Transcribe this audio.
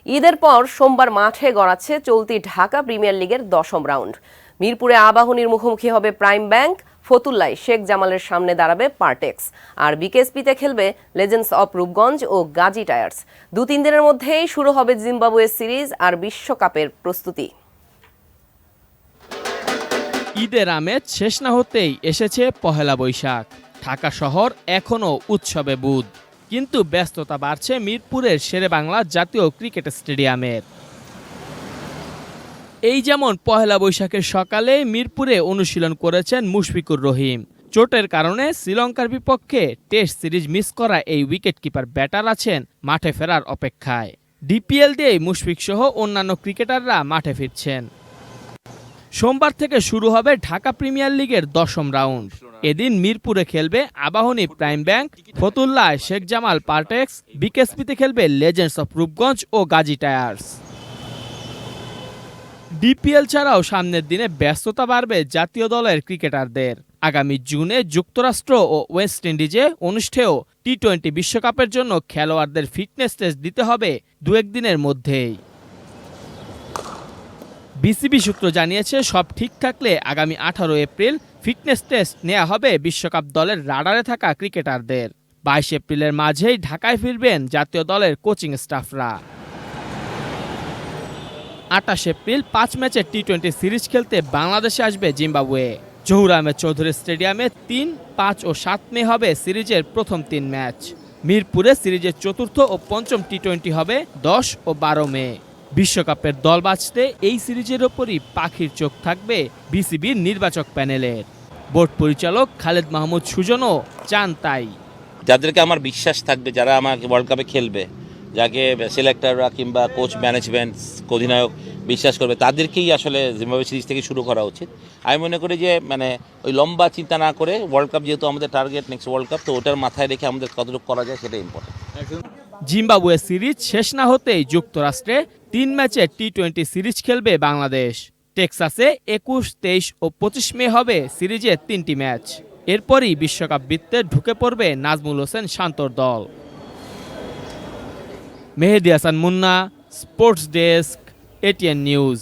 ঈদের পর সোমবার মাঠে গড়াচ্ছে চলতি ঢাকা প্রিমিয়ার লিগের 10ম রাউন্ড। মিরপুরে আবাহনীর মুখোমুখি হবে প্রাইম ব্যাংক, ফতুল্লায় শেখ জামালের সামনে দাঁড়াবে পারটেক্স, আর বিকেএসপিতে খেলবে লেজেন্ডস অব রূপগঞ্জ ও গাজী টায়ার্স। 2-3 দিনের মধ্যেই শুরু হবে জিম্বাবুয়ে সিরিজ আর বিশ্বকাপের প্রস্তুতি। ঈদের আমেজ শেষ না হতেই এসেছে পহেলা বৈশাখ। ঢাকা শহর এখনও উৎসবে বুঁদ, কিন্তু ব্যস্ততা বাড়ছে মিরপুরের শেরেবাংলা জাতীয় ক্রিকেট স্টেডিয়ামের। এই যেমন পহেলা বৈশাখের সকালে মিরপুরে অনুশীলন করেছেন মুশফিকুর রহিম। চোটের কারণে শ্রীলঙ্কার বিপক্ষে টেস্ট সিরিজ মিস করা এই উইকেটকিপার ব্যাটার আছেন মাঠে ফেরার অপেক্ষায়। ডিপিএল দিয়েই মুশফিক সহ অন্যান্য ক্রিকেটাররা মাঠে ফিরছেন। সোমবার থেকে শুরু হবে ঢাকা প্রিমিয়ার লিগের 10ম রাউন্ড। এদিন মিরপুরে খেলবে আবাহনী প্রাইম ব্যাংক, ফতুল্লায় শেখ জামাল পারটেক্স, বিকেএসপিতে খেলবে লেজেন্ডস অফ রূপগঞ্জ ও গাজী টায়ার্স। ডিপিএল ছাড়াও সামনের দিনে ব্যস্ততা বাড়বে জাতীয় দলের ক্রিকেটারদের। আগামী জুনে যুক্তরাষ্ট্র ও ওয়েস্ট ইন্ডিজে অনুষ্ঠেয় টি-20 বিশ্বকাপের জন্য খেলোয়াড়দের ফিটনেস টেস্ট দিতে হবে 2-1 দিনের মধ্যেই। বিসিবি সূত্র জানিয়েছে, সব ঠিক থাকলে আগামী 18 এপ্রিল ফিটনেস টেস্ট নেওয়া হবে বিশ্বকাপ দলের রাডারে থাকা ক্রিকেটারদের। 22 এপ্রিলের মাঝেই ঢাকায় ফিরবেন জাতীয় দলের কোচিং স্টাফরা। 28 এপ্রিল 5 ম্যাচের টি-20 সিরিজ খেলতে বাংলাদেশে আসবে জিম্বাবুয়ে। জহুর আহমেদ চৌধুরী স্টেডিয়ামে 3, 5 ও 7 মে হবে সিরিজের প্রথম 3 ম্যাচ। মিরপুরে সিরিজের চতুর্থ ও পঞ্চম টি-20 হবে 10 ও 12 মে। বিশ্বকাপের দল বাছতে এই সিরিজের ওপরই পাখির চোখ থাকবে বিসিবির নির্বাচক প্যানেলের। বোর্ড পরিচালক খালেদ মাহমুদ সুজনও চান তাই। যাদেরকে আমার বিশ্বাস থাকবে, যারা আমাকে ওয়ার্ল্ড কাপে খেলবে, যাকে সিলেক্টররা কিংবা কোচ ম্যানেজমেন্ট অধিনায়ক বিশ্বাস করবে, তাদেরকেই আসলে জিম্বাবুয়ে সিরিজ থেকে শুরু করা উচিত। আমি মনে করি যে ওই লম্বা চিন্তা না করে ওয়ার্ল্ড কাপ যেহেতু আমাদের টার্গেট নেক্সট ওয়ার্ল্ড কাপ, তো ওটার মাথায় রেখে আমাদের কতটুকু করা যায় সেটা ইম্পর্টেন্ট। জিম্বাবুয়ে সিরিজ শেষ না হতেই যুক্তরাষ্ট্রে 3 ম্যাচের টি-20 সিরিজ খেলবে বাংলাদেশ। টেক্সাসে 21, 23 ও 25 মে হবে সিরিজের 3টি ম্যাচ। এরপরই বিশ্বকাপ বৃত্তে ঢুকে পড়বে নাজমুল হোসেন শান্তর দল। Mehedi Hasan Munna, sports desk, ATN news.